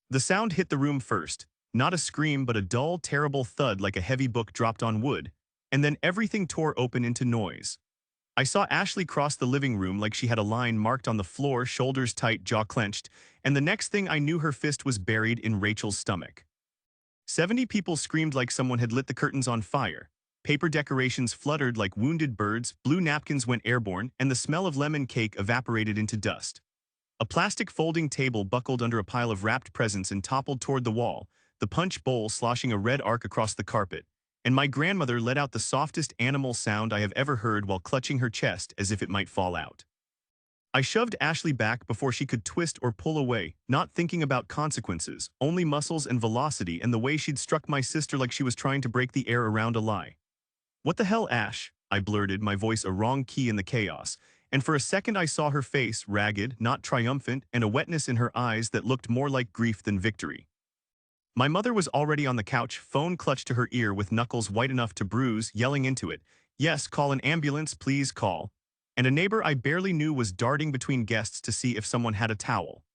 The sound hit the room first, not a scream but a dull, terrible thud like a heavy book dropped on wood, and then everything tore open into noise. I saw Ashley cross the living room like she had a line marked on the floor, shoulders tight, jaw clenched, and the next thing I knew her fist was buried in Rachel's stomach. 70 people screamed like someone had lit the curtains on fire. Paper decorations fluttered like wounded birds, blue napkins went airborne, and the smell of lemon cake evaporated into dust. A plastic folding table buckled under a pile of wrapped presents and toppled toward the wall, the punch bowl sloshing a red arc across the carpet, and my grandmother let out the softest animal sound I have ever heard while clutching her chest as if it might fall out. I shoved Ashley back before she could twist or pull away, not thinking about consequences, only muscles and velocity and the way she'd struck my sister like she was trying to break the air around a lie. "What the hell, Ash?" I blurted, my voice a wrong key in the chaos, and for a second I saw her face, ragged, not triumphant, and a wetness in her eyes that looked more like grief than victory. My mother was already on the couch, phone clutched to her ear with knuckles white enough to bruise, yelling into it, "Yes, call an ambulance, please call." And a neighbor I barely knew was darting between guests to see if someone had a towel.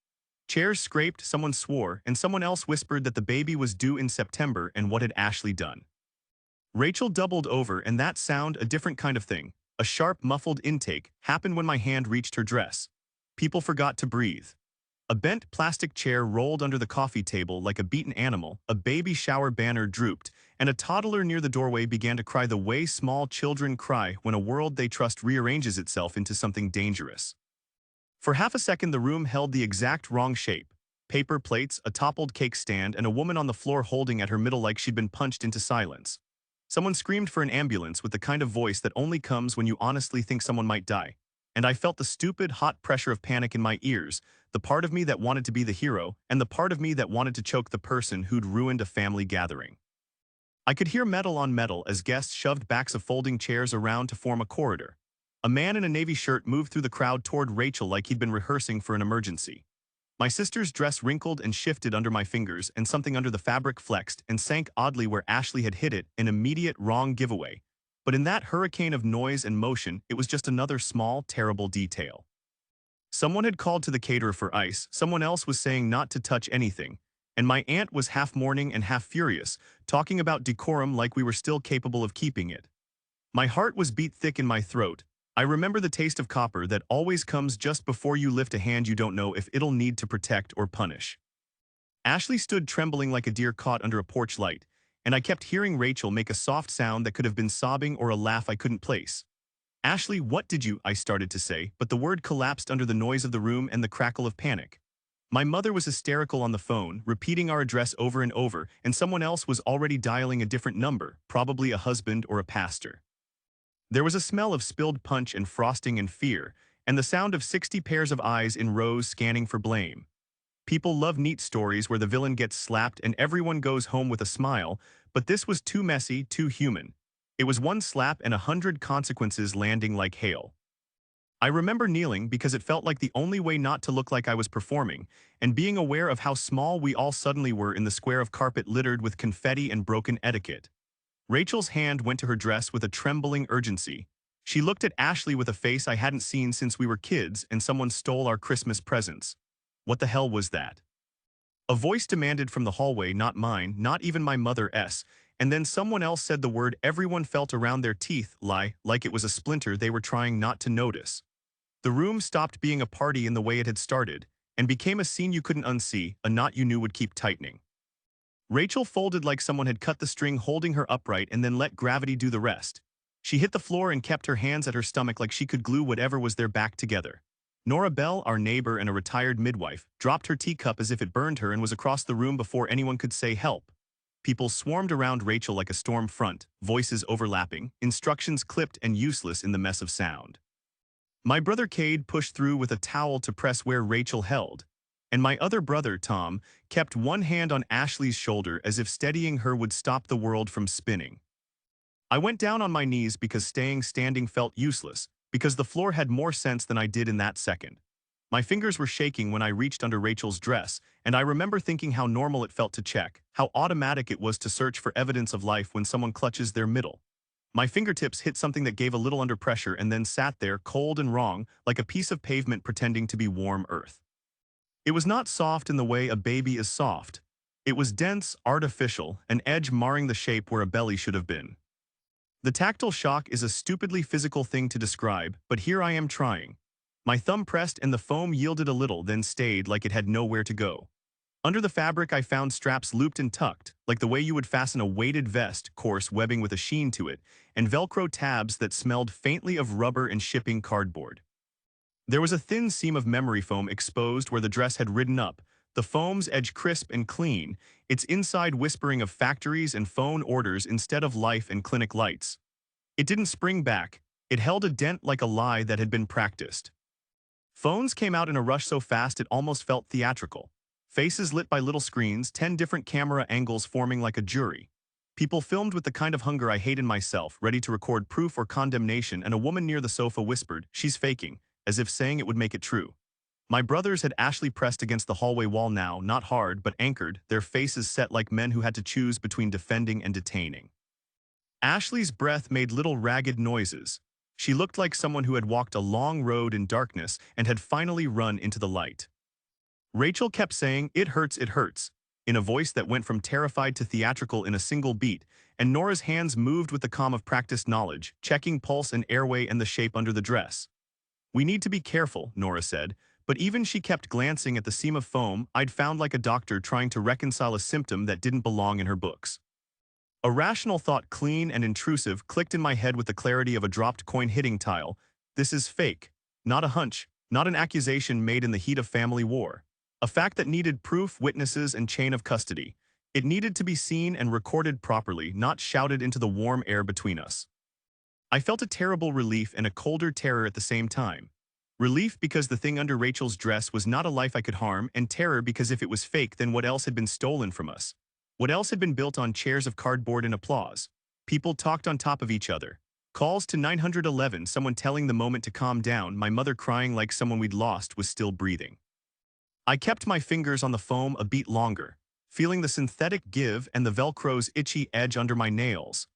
Chairs scraped, someone swore, and someone else whispered that the baby was due in September and what had Ashley done. Rachel doubled over, and that sound, a different kind of thing, a sharp, muffled intake, happened when my hand reached her dress. People forgot to breathe. A bent plastic chair rolled under the coffee table like a beaten animal, a baby shower banner drooped, and a toddler near the doorway began to cry the way small children cry when a world they trust rearranges itself into something dangerous. For half a second the room held the exact wrong shape. Paper plates, a toppled cake stand, and a woman on the floor holding at her middle like she'd been punched into silence. Someone screamed for an ambulance with the kind of voice that only comes when you honestly think someone might die. And I felt the stupid, hot pressure of panic in my ears, the part of me that wanted to be the hero, and the part of me that wanted to choke the person who'd ruined a family gathering. I could hear metal on metal as guests shoved backs of folding chairs around to form a corridor. A man in a navy shirt moved through the crowd toward Rachel like he'd been rehearsing for an emergency. My sister's dress wrinkled and shifted under my fingers, and something under the fabric flexed and sank oddly where Ashley had hit it, an immediate wrong giveaway. But in that hurricane of noise and motion, it was just another small, terrible detail. Someone had called to the caterer for ice, someone else was saying not to touch anything, and my aunt was half mourning and half furious, talking about decorum like we were still capable of keeping it. My heart was beat thick in my throat. I remember the taste of copper that always comes just before you lift a hand you don't know if it'll need to protect or punish. Ashley stood trembling like a deer caught under a porch light, and I kept hearing Rachel make a soft sound that could have been sobbing or a laugh I couldn't place. "Ashley, what did you?" I started to say, but the word collapsed under the noise of the room and the crackle of panic. My mother was hysterical on the phone, repeating our address over and over, and someone else was already dialing a different number, probably a husband or a pastor. There was a smell of spilled punch and frosting and fear, and the sound of 60 pairs of eyes in rows scanning for blame. People love neat stories where the villain gets slapped and everyone goes home with a smile, but this was too messy, too human. It was one slap and 100 consequences landing like hail. I remember kneeling because it felt like the only way not to look like I was performing, and being aware of how small we all suddenly were in the square of carpet littered with confetti and broken etiquette. Rachel's hand went to her dress with a trembling urgency. She looked at Ashley with a face I hadn't seen since we were kids and someone stole our Christmas presents. What the hell was that? A voice demanded from the hallway, not mine, not even my mother's, and then someone else said the word everyone felt around their teeth, lie, like it was a splinter they were trying not to notice. The room stopped being a party in the way it had started, and became a scene you couldn't unsee, a knot you knew would keep tightening. Rachel folded like someone had cut the string holding her upright and then let gravity do the rest. She hit the floor and kept her hands at her stomach like she could glue whatever was there back together. Nora Bell, our neighbor and a retired midwife, dropped her teacup as if it burned her and was across the room before anyone could say help. People swarmed around Rachel like a storm front, voices overlapping, instructions clipped and useless in the mess of sound. My brother Cade pushed through with a towel to press where Rachel held, and my other brother, Tom, kept one hand on Ashley's shoulder as if steadying her would stop the world from spinning. I went down on my knees because staying standing felt useless, because the floor had more sense than I did in that second. My fingers were shaking when I reached under Rachel's dress, and I remember thinking how normal it felt to check, how automatic it was to search for evidence of life when someone clutches their middle. My fingertips hit something that gave a little under pressure and then sat there, cold and wrong, like a piece of pavement pretending to be warm earth. It was not soft in the way a baby is soft. It was dense, artificial, an edge marring the shape where a belly should have been. The tactile shock is a stupidly physical thing to describe, but here I am trying. My thumb pressed and the foam yielded a little, then stayed like it had nowhere to go. Under the fabric I found straps looped and tucked, like the way you would fasten a weighted vest, coarse webbing with a sheen to it, and Velcro tabs that smelled faintly of rubber and shipping cardboard. There was a thin seam of memory foam exposed where the dress had ridden up, the foam's edge crisp and clean, its inside whispering of factories and phone orders instead of life and clinic lights. It didn't spring back. It held a dent like a lie that had been practiced. Phones came out in a rush so fast it almost felt theatrical. Faces lit by little screens, 10 different camera angles forming like a jury. People filmed with the kind of hunger I hate in myself, ready to record proof or condemnation, and a woman near the sofa whispered, "She's faking," as if saying it would make it true. My brothers had Ashley pressed against the hallway wall now, not hard, but anchored, their faces set like men who had to choose between defending and detaining. Ashley's breath made little ragged noises. She looked like someone who had walked a long road in darkness and had finally run into the light. Rachel kept saying, "It hurts," in a voice that went from terrified to theatrical in a single beat, and Nora's hands moved with the calm of practiced knowledge, checking pulse and airway and the shape under the dress. "We need to be careful," Nora said, but even she kept glancing at the seam of foam I'd found like a doctor trying to reconcile a symptom that didn't belong in her books. A rational thought, clean and intrusive, clicked in my head with the clarity of a dropped coin hitting tile. This is fake. Not a hunch, not an accusation made in the heat of family war. A fact that needed proof, witnesses, and chain of custody. It needed to be seen and recorded properly, not shouted into the warm air between us. I felt a terrible relief and a colder terror at the same time. Relief because the thing under Rachel's dress was not a life I could harm, and terror because if it was fake, then what else had been stolen from us? What else had been built on chairs of cardboard and applause? People talked on top of each other. Calls to 911, someone telling the moment to calm down, my mother crying like someone we'd lost was still breathing. I kept my fingers on the foam a beat longer, feeling the synthetic give and the Velcro's itchy edge under my nails,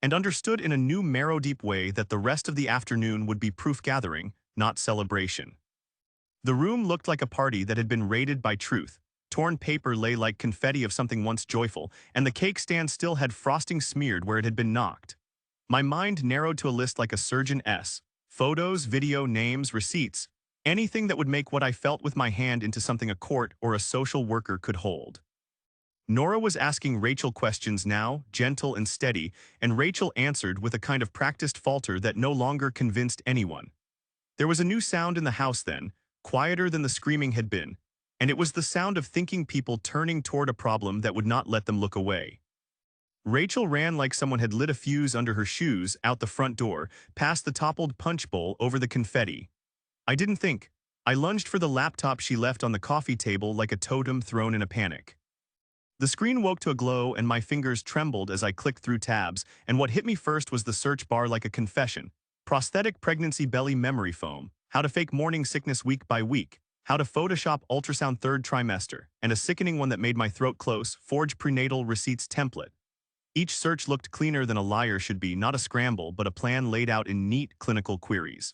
and understood in a new marrow-deep way that the rest of the afternoon would be proof gathering, not celebration. The room looked like a party that had been raided by truth. Torn paper lay like confetti of something once joyful, and the cake stand still had frosting smeared where it had been knocked. My mind narrowed to a list like a surgeon S. Photos, video, names, receipts, anything that would make what I felt with my hand into something a court or a social worker could hold. Nora was asking Rachel questions now, gentle and steady, and Rachel answered with a kind of practiced falter that no longer convinced anyone. There was a new sound in the house then, quieter than the screaming had been, and it was the sound of thinking people turning toward a problem that would not let them look away. Rachel ran like someone had lit a fuse under her shoes, out the front door, past the toppled punch bowl, over the confetti. I didn't think. I lunged for the laptop she left on the coffee table like a totem thrown in a panic. The screen woke to a glow and my fingers trembled as I clicked through tabs, and what hit me first was the search bar like a confession. Prosthetic pregnancy belly memory foam, how to fake morning sickness week by week, how to Photoshop ultrasound third trimester, and a sickening one that made my throat close, forge prenatal receipts template. Each search looked cleaner than a liar should be, not a scramble, but a plan laid out in neat clinical queries.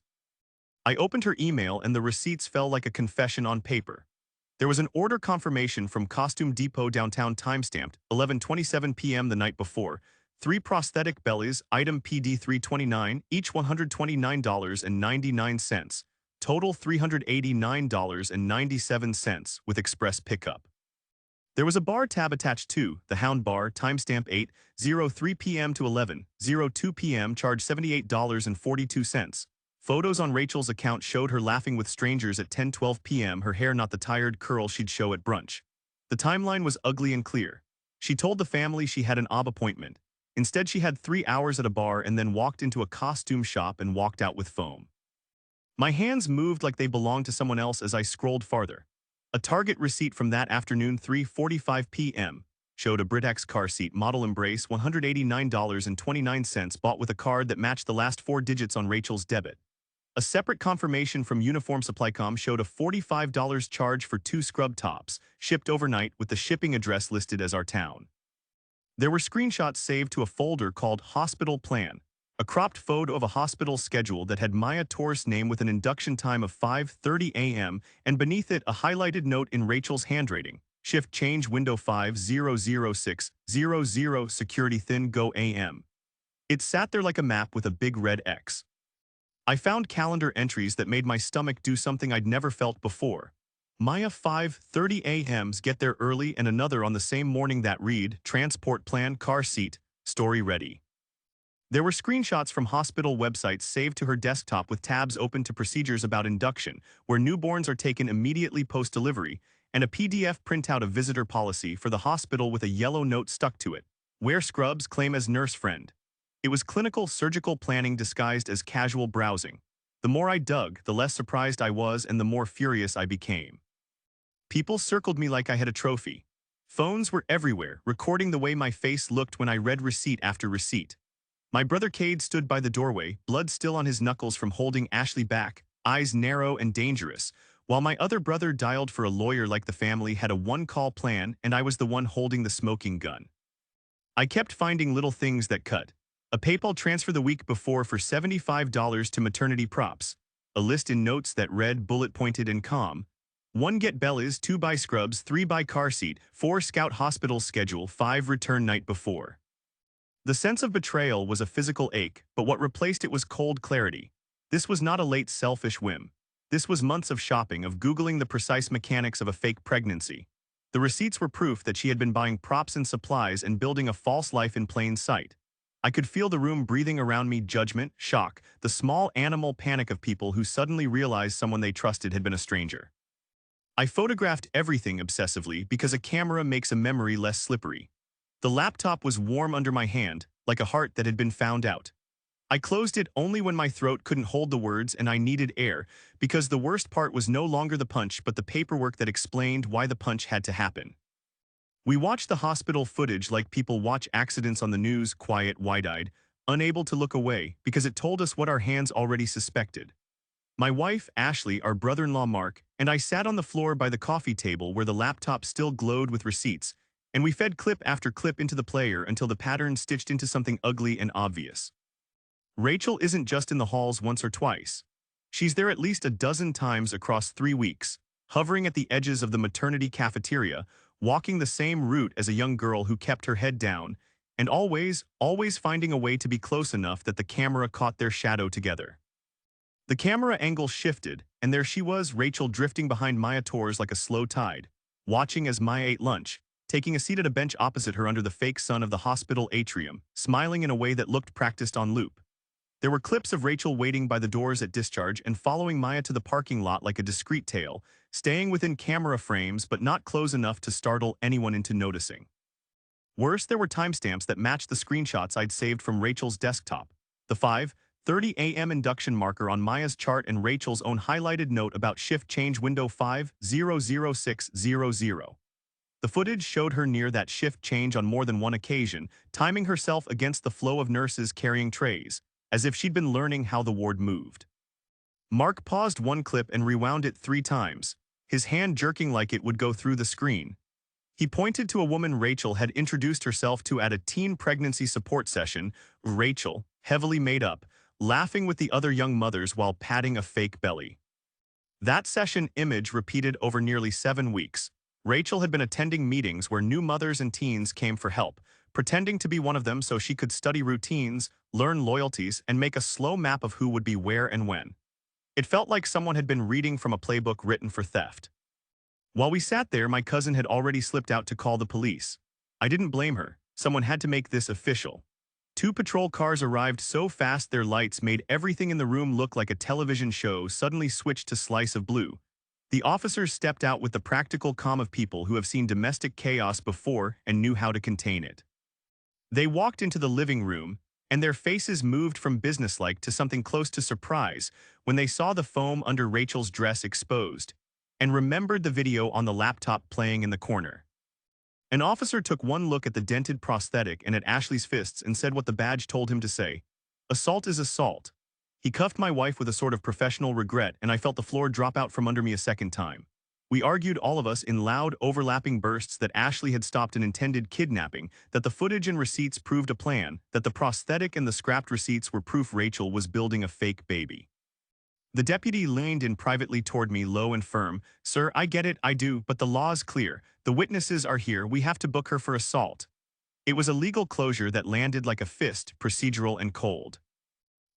I opened her email and the receipts fell like a confession on paper. There was an order confirmation from Costume Depot downtown, timestamped 11:27 p.m. the night before. 3 prosthetic bellies, item PD 329, each $129.99. Total $389.97 with express pickup. There was a bar tab attached too, the Hound Bar, timestamp 8:03 p.m. to 11:02 p.m. charge $78.42. Photos on Rachel's account showed her laughing with strangers at 10:12 p.m., her hair not the tired curl she'd show at brunch. The timeline was ugly and clear. She told the family she had an OB appointment. Instead, she had 3 hours at a bar and then walked into a costume shop and walked out with foam. My hands moved like they belonged to someone else as I scrolled farther. A Target receipt from that afternoon, 3:45 p.m., showed a Britax car seat model Embrace, $189.29, bought with a card that matched the last 4 digits on Rachel's debit. A separate confirmation from Uniform Supplycom showed a $45 charge for 2 scrub tops, shipped overnight with the shipping address listed as our town. There were screenshots saved to a folder called Hospital Plan. A cropped photo of a hospital schedule that had Maya Torres' name with an induction time of 5:30 a.m. and beneath it a highlighted note in Rachel's handwriting. Shift change window 500600 security thin go a.m. It sat there like a map with a big red X. I found calendar entries that made my stomach do something I'd never felt before. Maya 5:30 a.m.'s get there early and another on the same morning that read, transport plan, car seat, story ready. There were screenshots from hospital websites saved to her desktop with tabs open to procedures about induction, where newborns are taken immediately post-delivery, and a PDF printout of visitor policy for the hospital with a yellow note stuck to it. Wear scrubs, claim as nurse friend. It was clinical surgical planning disguised as casual browsing. The more I dug, the less surprised I was and the more furious I became. People circled me like I had a trophy. Phones were everywhere, recording the way my face looked when I read receipt after receipt. My brother Cade stood by the doorway, blood still on his knuckles from holding Ashley back, eyes narrow and dangerous, while my other brother dialed for a lawyer like the family had a one-call plan and I was the one holding the smoking gun. I kept finding little things that cut. A PayPal transfer the week before for $75 to maternity props. A list in notes that read bullet-pointed and calm. 1 get bellies, 2 buy scrubs, 3 buy car seat, 4 scout hospital schedule, 5 return night before. The sense of betrayal was a physical ache, but what replaced it was cold clarity. This was not a late selfish whim. This was months of shopping, of Googling the precise mechanics of a fake pregnancy. The receipts were proof that she had been buying props and supplies and building a false life in plain sight. I could feel the room breathing around me, judgment, shock, the small animal panic of people who suddenly realized someone they trusted had been a stranger. I photographed everything obsessively because a camera makes a memory less slippery. The laptop was warm under my hand, like a heart that had been found out. I closed it only when my throat couldn't hold the words and I needed air, because the worst part was no longer the punch but the paperwork that explained why the punch had to happen. We watched the hospital footage like people watch accidents on the news, quiet, wide-eyed, unable to look away because it told us what our hands already suspected. My wife, Ashley, our brother-in-law, Mark, and I sat on the floor by the coffee table where the laptop still glowed with receipts, and we fed clip after clip into the player until the pattern stitched into something ugly and obvious. Rachel isn't just in the halls once or twice. She's there at least a dozen times across 3 weeks, hovering at the edges of the maternity cafeteria, walking the same route as a young girl who kept her head down, and always finding a way to be close enough that the camera caught their shadow together. The camera angle shifted, and there she was, Rachel drifting behind Maya Torres like a slow tide, watching as Maya ate lunch, taking a seat at a bench opposite her under the fake sun of the hospital atrium, smiling in a way that looked practiced on loop. There were clips of Rachel waiting by the doors at discharge and following Maya to the parking lot like a discreet tail, staying within camera frames but not close enough to startle anyone into noticing. Worse, there were timestamps that matched the screenshots I'd saved from Rachel's desktop. The 5:30 a.m. induction marker on Maya's chart and Rachel's own highlighted note about shift change window 500600. The footage showed her near that shift change on more than one occasion, timing herself against the flow of nurses carrying trays, as if she'd been learning how the ward moved. Mark paused one clip and rewound it 3 times, his hand jerking like it would go through the screen. He pointed to a woman Rachel had introduced herself to at a teen pregnancy support session, Rachel, heavily made up, laughing with the other young mothers while patting a fake belly. That session image repeated over nearly 7 weeks. Rachel had been attending meetings where new mothers and teens came for help, pretending to be one of them so she could study routines, learn loyalties, and make a slow map of who would be where and when. It felt like someone had been reading from a playbook written for theft. While we sat there, my cousin had already slipped out to call the police. I didn't blame her. Someone had to make this official. 2 patrol cars arrived so fast their lights made everything in the room look like a television show suddenly switched to slice of blue. The officers stepped out with the practical calm of people who have seen domestic chaos before and knew how to contain it. They walked into the living room, and their faces moved from businesslike to something close to surprise when they saw the foam under Rachel's dress exposed, and remembered the video on the laptop playing in the corner. An officer took one look at the dented prosthetic and at Ashley's fists and said what the badge told him to say. Assault is assault. He cuffed my wife with a sort of professional regret, and I felt the floor drop out from under me a second time. We argued, all of us, in loud, overlapping bursts, that Ashley had stopped an intended kidnapping, that the footage and receipts proved a plan, that the prosthetic and the scrapped receipts were proof Rachel was building a fake baby. The deputy leaned in privately toward me, low and firm. "Sir, I get it, I do, but the law's clear. The witnesses are here, we have to book her for assault." It was a legal closure that landed like a fist, procedural and cold.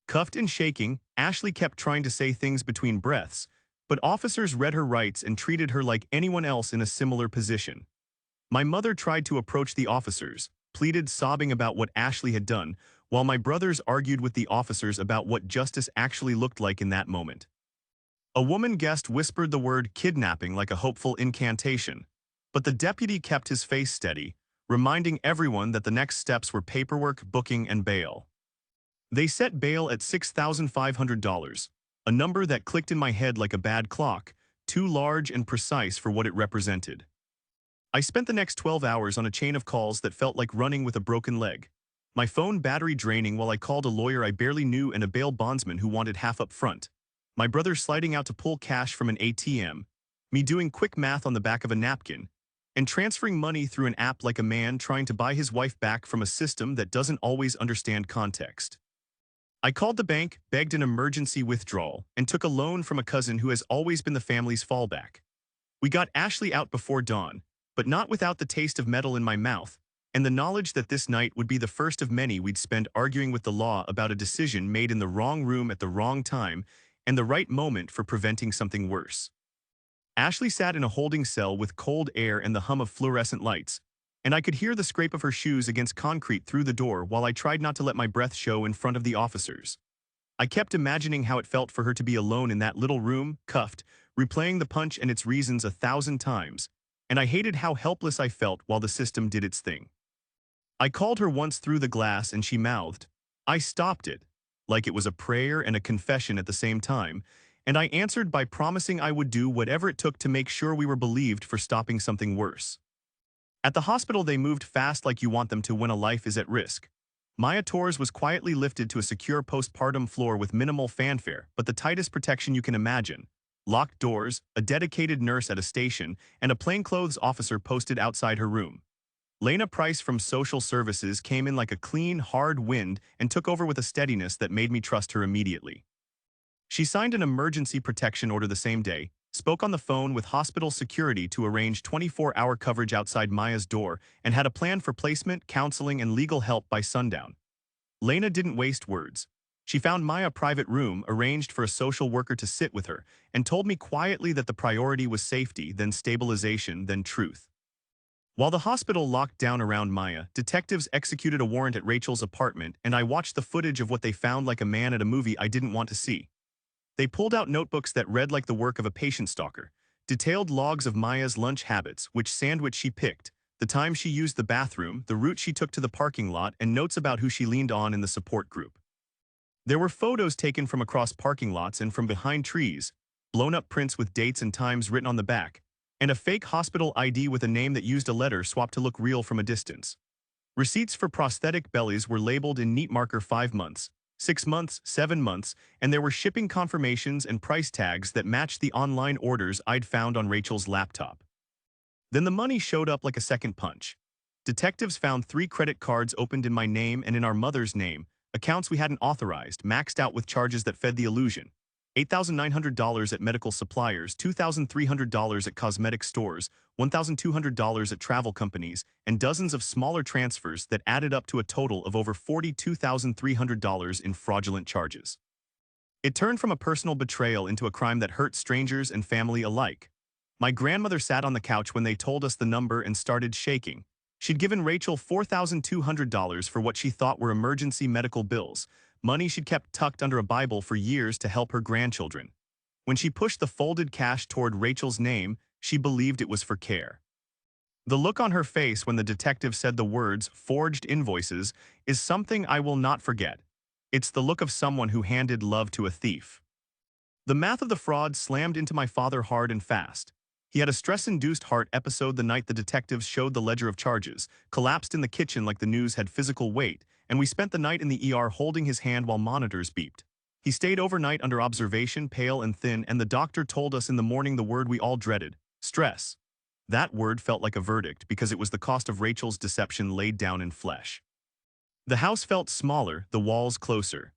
Cuffed and shaking, Ashley kept trying to say things between breaths, but officers read her rights and treated her like anyone else in a similar position. My mother tried to approach the officers, pleaded, sobbing about what Ashley had done, while my brothers argued with the officers about what justice actually looked like in that moment. A woman guest whispered the word kidnapping like a hopeful incantation, but the deputy kept his face steady, reminding everyone that the next steps were paperwork, booking, and bail. They set bail at $6,500, a number that clicked in my head like a bad clock, too large and precise for what it represented. I spent the next 12 hours on a chain of calls that felt like running with a broken leg. My phone battery draining while I called a lawyer I barely knew and a bail bondsman who wanted half up front. My brother sliding out to pull cash from an ATM, me doing quick math on the back of a napkin, and transferring money through an app like a man trying to buy his wife back from a system that doesn't always understand context. I called the bank, begged an emergency withdrawal, and took a loan from a cousin who has always been the family's fallback. We got Ashley out before dawn, but not without the taste of metal in my mouth, and the knowledge that this night would be the first of many we'd spend arguing with the law about a decision made in the wrong room at the wrong time and the right moment for preventing something worse. Ashley sat in a holding cell with cold air and the hum of fluorescent lights, and I could hear the scrape of her shoes against concrete through the door while I tried not to let my breath show in front of the officers. I kept imagining how it felt for her to be alone in that little room, cuffed, replaying the punch and its reasons 1,000 times, and I hated how helpless I felt while the system did its thing. I called her once through the glass and she mouthed, "I stopped it," like it was a prayer and a confession at the same time, and I answered by promising I would do whatever it took to make sure we were believed for stopping something worse. At the hospital, they moved fast like you want them to when a life is at risk. Maya Torres was quietly lifted to a secure postpartum floor with minimal fanfare, but the tightest protection you can imagine. Locked doors, a dedicated nurse at a station, and a plainclothes officer posted outside her room. Lena Price from social services came in like a clean, hard wind and took over with a steadiness that made me trust her immediately. She signed an emergency protection order the same day, spoke on the phone with hospital security to arrange 24-hour coverage outside Maya's door, and had a plan for placement, counseling, and legal help by sundown. Lena didn't waste words. She found Maya a private room, arranged for a social worker to sit with her, and told me quietly that the priority was safety, then stabilization, then truth. While the hospital locked down around Maya, detectives executed a warrant at Rachel's apartment, and I watched the footage of what they found like a man at a movie I didn't want to see. They pulled out notebooks that read like the work of a patient stalker, detailed logs of Maya's lunch habits, which sandwich she picked, the time she used the bathroom, the route she took to the parking lot, and notes about who she leaned on in the support group. There were photos taken from across parking lots and from behind trees, blown-up prints with dates and times written on the back, and a fake hospital ID with a name that used a letter swapped to look real from a distance. Receipts for prosthetic bellies were labeled in neat marker 5 months, 6 months, 7 months, and there were shipping confirmations and price tags that matched the online orders I'd found on Rachel's laptop. Then the money showed up like a second punch. Detectives found 3 credit cards opened in my name and in our mother's name, accounts we hadn't authorized, maxed out with charges that fed the illusion. $8,900 at medical suppliers, $2,300 at cosmetic stores, $1,200 at travel companies, and dozens of smaller transfers that added up to a total of over $42,300 in fraudulent charges. It turned from a personal betrayal into a crime that hurt strangers and family alike. My grandmother sat on the couch when they told us the number and started shaking. She'd given Rachel $4,200 for what she thought were emergency medical bills, money she'd kept tucked under a Bible for years to help her grandchildren. When she pushed the folded cash toward Rachel's name, she believed it was for care. The look on her face when the detective said the words "forged invoices" is something I will not forget. It's the look of someone who handed love to a thief. The math of the fraud slammed into my father hard and fast. He had a stress-induced heart episode the night the detectives showed the ledger of charges, collapsed in the kitchen like the news had physical weight, and we spent the night in the ER holding his hand while monitors beeped. He stayed overnight under observation, pale and thin, and the doctor told us in the morning the word we all dreaded: Stress. That word felt like a verdict because it was the cost of Rachel's deception laid down in flesh. The house felt smaller, the walls closer.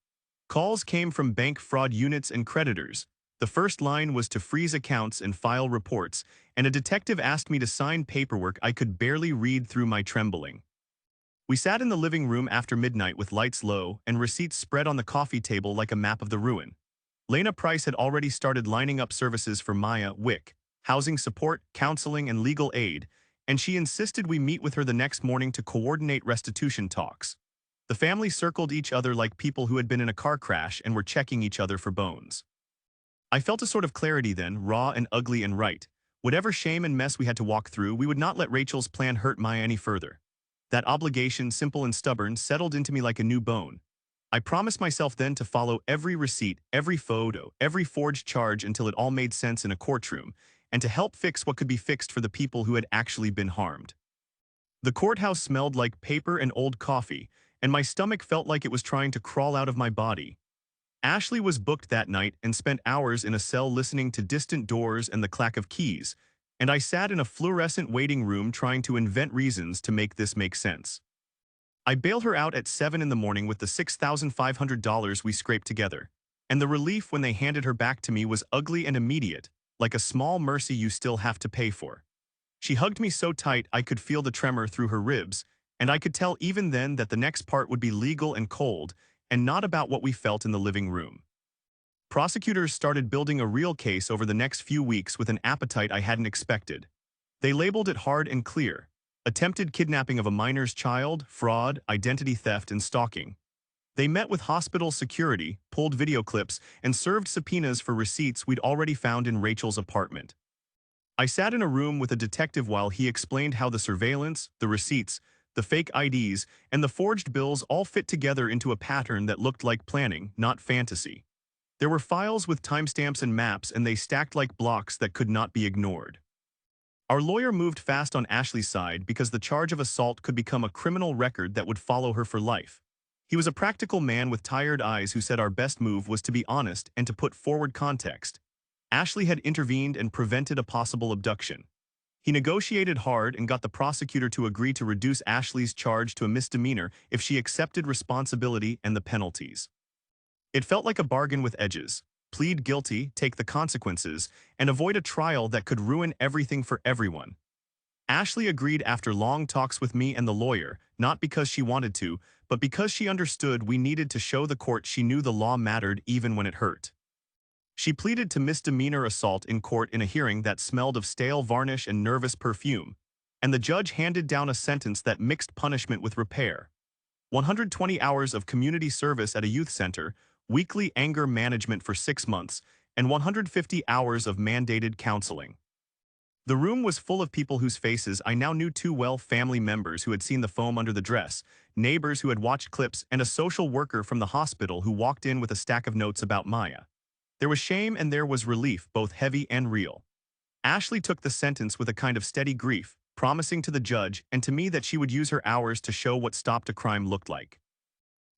Calls came from bank fraud units and creditors. The first line was to freeze accounts and file reports, and a detective asked me to sign paperwork I could barely read through my trembling. We sat in the living room after midnight with lights low and receipts spread on the coffee table like a map of the ruin. Lena Price had already started lining up services for Maya Wick, housing support, counseling, and legal aid, and she insisted we meet with her the next morning to coordinate restitution talks. The family circled each other like people who had been in a car crash and were checking each other for bones. I felt a sort of clarity then, raw and ugly and right. Whatever shame and mess we had to walk through, we would not let Rachel's plan hurt Maya any further. That obligation, simple and stubborn, settled into me like a new bone. I promised myself then to follow every receipt, every photo, every forged charge until it all made sense in a courtroom, and to help fix what could be fixed for the people who had actually been harmed. The courthouse smelled like paper and old coffee, and my stomach felt like it was trying to crawl out of my body. Ashley was booked that night and spent hours in a cell listening to distant doors and the clack of keys, and I sat in a fluorescent waiting room trying to invent reasons to make this make sense. I bailed her out at 7 in the morning with the $6,500 we scraped together, and the relief when they handed her back to me was ugly and immediate, like a small mercy you still have to pay for. She hugged me so tight I could feel the tremor through her ribs, and I could tell even then that the next part would be legal and cold, and not about what we felt in the living room. Prosecutors started building a real case over the next few weeks with an appetite I hadn't expected. They labeled it hard and clear: attempted kidnapping of a minor's child, fraud, identity theft, and stalking. They met with hospital security, pulled video clips, and served subpoenas for receipts we'd already found in Rachel's apartment. I sat in a room with a detective while he explained how the surveillance, the receipts, the fake IDs, and the forged bills all fit together into a pattern that looked like planning, not fantasy. There were files with timestamps and maps, and they stacked like blocks that could not be ignored. Our lawyer moved fast on Ashley's side because the charge of assault could become a criminal record that would follow her for life. He was a practical man with tired eyes who said our best move was to be honest and to put forward context. Ashley had intervened and prevented a possible abduction. He negotiated hard and got the prosecutor to agree to reduce Ashley's charge to a misdemeanor if she accepted responsibility and the penalties. It felt like a bargain with edges. Plead guilty, take the consequences, and avoid a trial that could ruin everything for everyone. Ashley agreed after long talks with me and the lawyer, not because she wanted to, but because she understood we needed to show the court she knew the law mattered even when it hurt. She pleaded to misdemeanor assault in court in a hearing that smelled of stale varnish and nervous perfume, and the judge handed down a sentence that mixed punishment with repair. 120 hours of community service at a youth center, weekly anger management for 6 months, and 150 hours of mandated counseling. The room was full of people whose faces I now knew too well: family members who had seen the foam under the dress, neighbors who had watched clips, and a social worker from the hospital who walked in with a stack of notes about Maya. There was shame and there was relief, both heavy and real. Ashley took the sentence with a kind of steady grief, promising to the judge and to me that she would use her hours to show what stopped a crime looked like.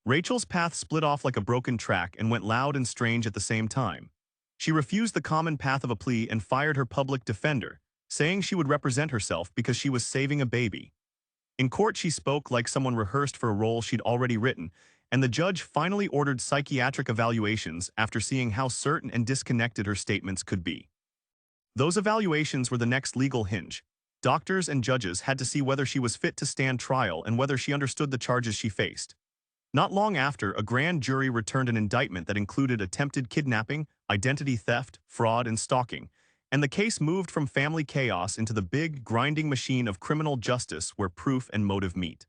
Rachel's path split off like a broken track and went loud and strange at the same time. She refused the common path of a plea and fired her public defender, saying she would represent herself because she was saving a baby. In court, she spoke like someone rehearsed for a role she'd already written, and the judge finally ordered psychiatric evaluations after seeing how certain and disconnected her statements could be. Those evaluations were the next legal hinge. Doctors and judges had to see whether she was fit to stand trial and whether she understood the charges she faced. Not long after, a grand jury returned an indictment that included attempted kidnapping, identity theft, fraud, and stalking, and the case moved from family chaos into the big, grinding machine of criminal justice where proof and motive meet.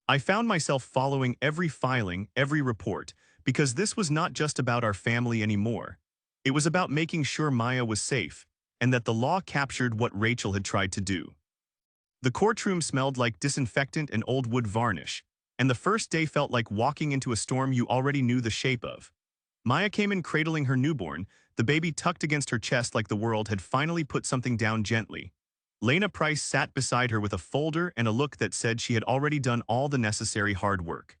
I found myself following every filing, every report, because this was not just about our family anymore. It was about making sure Maya was safe, and that the law captured what Rachel had tried to do. The courtroom smelled like disinfectant and old wood varnish, and the first day felt like walking into a storm you already knew the shape of. Maya came in cradling her newborn, the baby tucked against her chest like the world had finally put something down gently. Lena Price sat beside her with a folder and a look that said she had already done all the necessary hard work.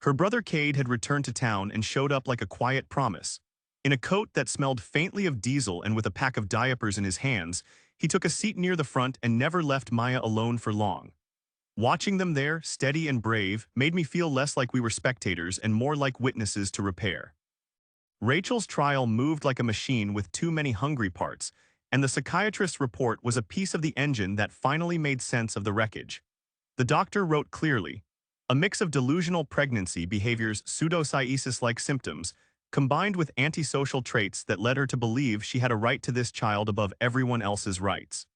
Her brother Cade had returned to town and showed up like a quiet promise. In a coat that smelled faintly of diesel and with a pack of diapers in his hands, He took a seat near the front and never left Maya alone for long. Watching them there, steady and brave, made me feel less like we were spectators and more like witnesses to repair. Rachel's trial moved like a machine with too many hungry parts, and the psychiatrist's report was a piece of the engine that finally made sense of the wreckage. The doctor wrote clearly, a mix of delusional pregnancy behaviors, pseudopsoriasis-like symptoms, combined with antisocial traits that led her to believe she had a right to this child above everyone else's rights.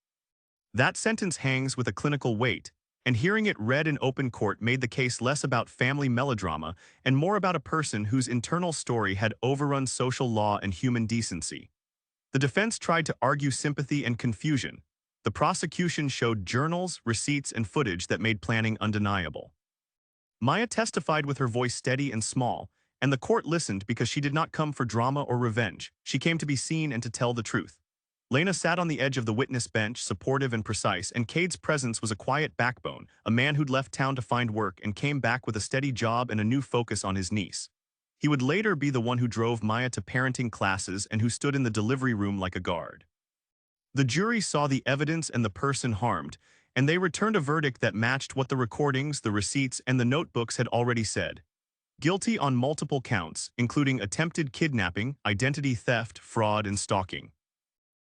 That sentence hangs with a clinical weight, and hearing it read in open court made the case less about family melodrama and more about a person whose internal story had overrun social law and human decency. The defense tried to argue sympathy and confusion. The prosecution showed journals, receipts, and footage that made planning undeniable. Maya testified with her voice steady and small, and the court listened because she did not come for drama or revenge. She came to be seen and to tell the truth. Lena sat on the edge of the witness bench, supportive and precise, and Cade's presence was a quiet backbone, a man who'd left town to find work and came back with a steady job and a new focus on his niece. He would later be the one who drove Maya to parenting classes and who stood in the delivery room like a guard. The jury saw the evidence and the person harmed, and they returned a verdict that matched what the recordings, the receipts, and the notebooks had already said. Guilty on multiple counts, including attempted kidnapping, identity theft, fraud, and stalking.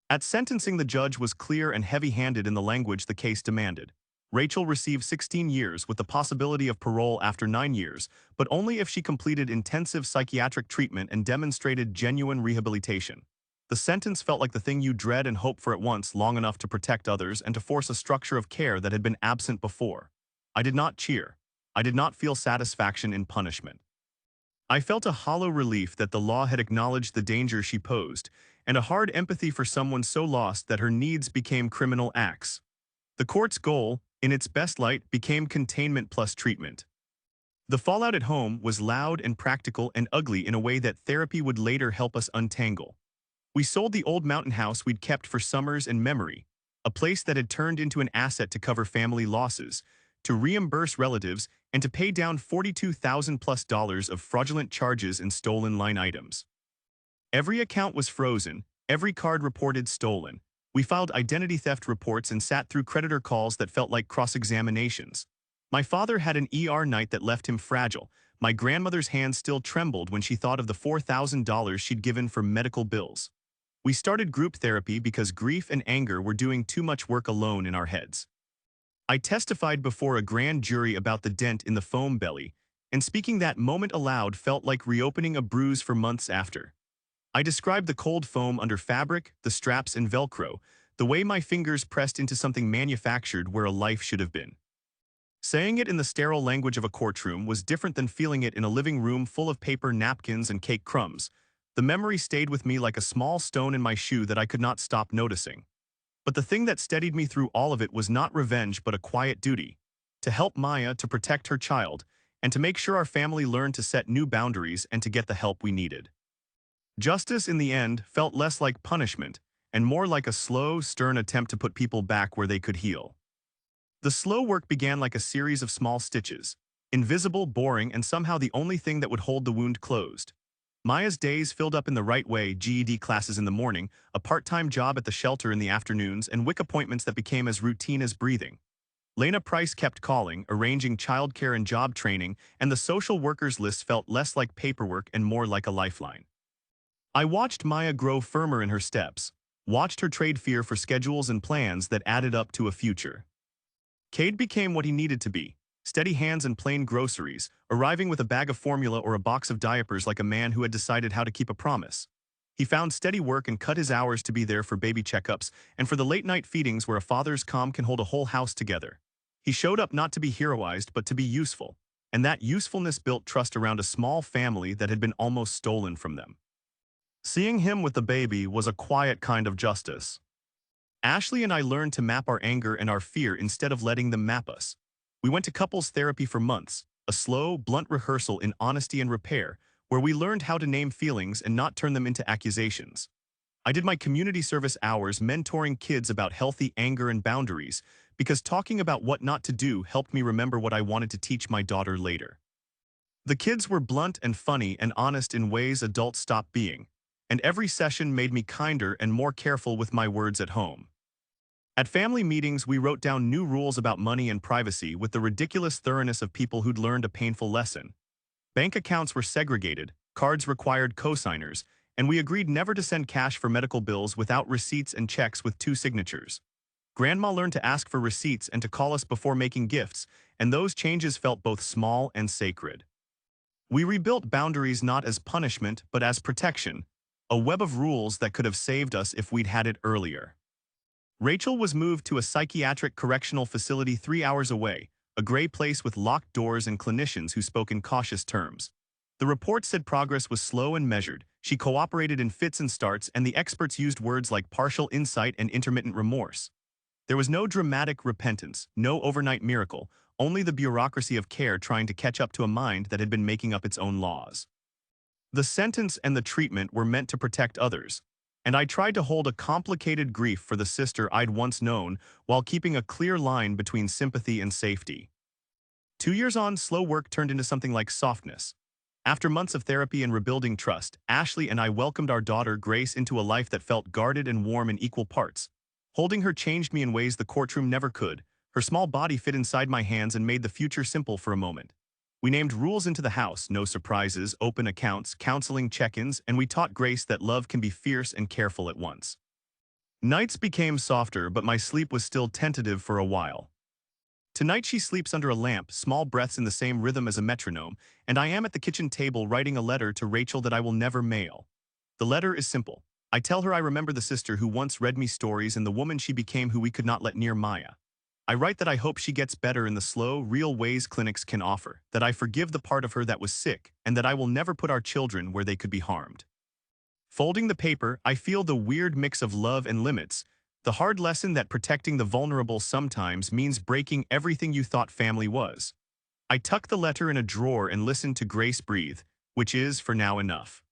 At sentencing, the judge was clear and heavy-handed in the language the case demanded. Rachel received 16 years with the possibility of parole after 9 years, but only if she completed intensive psychiatric treatment and demonstrated genuine rehabilitation. The sentence felt like the thing you dread and hope for at once, long enough to protect others and to force a structure of care that had been absent before. I did not cheer. I did not feel satisfaction in punishment. I felt a hollow relief that the law had acknowledged the danger she posed, and a hard empathy for someone so lost that her needs became criminal acts. The court's goal, in its best light, became containment plus treatment. The fallout at home was loud and practical and ugly in a way that therapy would later help us untangle. We sold the old mountain house we'd kept for summers and memory, a place that had turned into an asset to cover family losses, to reimburse relatives, and to pay down $42,000+ of fraudulent charges and stolen line items. Every account was frozen, every card reported stolen. We filed identity theft reports and sat through creditor calls that felt like cross-examinations. My father had an ER night that left him fragile. My grandmother's hand still trembled when she thought of the $4,000 she'd given for medical bills. We started group therapy because grief and anger were doing too much work alone in our heads. I testified before a grand jury about the dent in the foam belly, and speaking that moment aloud felt like reopening a bruise for months after. I described the cold foam under fabric, the straps and Velcro, the way my fingers pressed into something manufactured where a life should have been. Saying it in the sterile language of a courtroom was different than feeling it in a living room full of paper napkins and cake crumbs. The memory stayed with me like a small stone in my shoe that I could not stop noticing. But the thing that steadied me through all of it was not revenge but a quiet duty. To help Maya, to protect her child, and to make sure our family learned to set new boundaries and to get the help we needed. Justice, in the end, felt less like punishment, and more like a slow, stern attempt to put people back where they could heal. The slow work began like a series of small stitches, invisible, boring, and somehow the only thing that would hold the wound closed. Maya's days filled up in the right way: GED classes in the morning, a part-time job at the shelter in the afternoons, and WIC appointments that became as routine as breathing. Lena Price kept calling, arranging childcare and job training, and the social workers list felt less like paperwork and more like a lifeline. I watched Maya grow firmer in her steps, watched her trade fear for schedules and plans that added up to a future. Cade became what he needed to be: steady hands and plain groceries, arriving with a bag of formula or a box of diapers like a man who had decided how to keep a promise. He found steady work and cut his hours to be there for baby checkups and for the late-night feedings where a father's calm can hold a whole house together. He showed up not to be heroized but to be useful, and that usefulness built trust around a small family that had been almost stolen from them. Seeing him with the baby was a quiet kind of justice. Ashley and I learned to map our anger and our fear instead of letting them map us. We went to couples therapy for months, a slow, blunt rehearsal in honesty and repair, where we learned how to name feelings and not turn them into accusations. I did my community service hours mentoring kids about healthy anger and boundaries, because talking about what not to do helped me remember what I wanted to teach my daughter later. The kids were blunt and funny and honest in ways adults stopped being, and every session made me kinder and more careful with my words at home. At family meetings, we wrote down new rules about money and privacy with the ridiculous thoroughness of people who'd learned a painful lesson. Bank accounts were segregated, cards required co-signers, and we agreed never to send cash for medical bills without receipts and checks with two signatures. Grandma learned to ask for receipts and to call us before making gifts, and those changes felt both small and sacred. We rebuilt boundaries not as punishment but as protection, a web of rules that could have saved us if we'd had it earlier. Rachel was moved to a psychiatric correctional facility 3 hours away, a gray place with locked doors and clinicians who spoke in cautious terms. The report said progress was slow and measured. She cooperated in fits and starts, and the experts used words like partial insight and intermittent remorse. There was no dramatic repentance, no overnight miracle, only the bureaucracy of care trying to catch up to a mind that had been making up its own laws. The sentence and the treatment were meant to protect others, and I tried to hold a complicated grief for the sister I'd once known while keeping a clear line between sympathy and safety. 2 years on, slow work turned into something like softness. After months of therapy and rebuilding trust, Ashley and I welcomed our daughter Grace into a life that felt guarded and warm in equal parts. Holding her changed me in ways the courtroom never could. Her small body fit inside my hands and made the future simple for a moment. We named rules into the house: no surprises, open accounts, counseling check-ins, and we taught Grace that love can be fierce and careful at once. Nights became softer, but my sleep was still tentative for a while. Tonight she sleeps under a lamp, small breaths in the same rhythm as a metronome, and I am at the kitchen table writing a letter to Rachel that I will never mail. The letter is simple. I tell her I remember the sister who once read me stories and the woman she became who we could not let near Maya. I write that I hope she gets better in the slow, real ways clinics can offer, that I forgive the part of her that was sick, and that I will never put our children where they could be harmed. Folding the paper, I feel the weird mix of love and limits, the hard lesson that protecting the vulnerable sometimes means breaking everything you thought family was. I tuck the letter in a drawer and listen to Grace breathe, which is, for now, enough.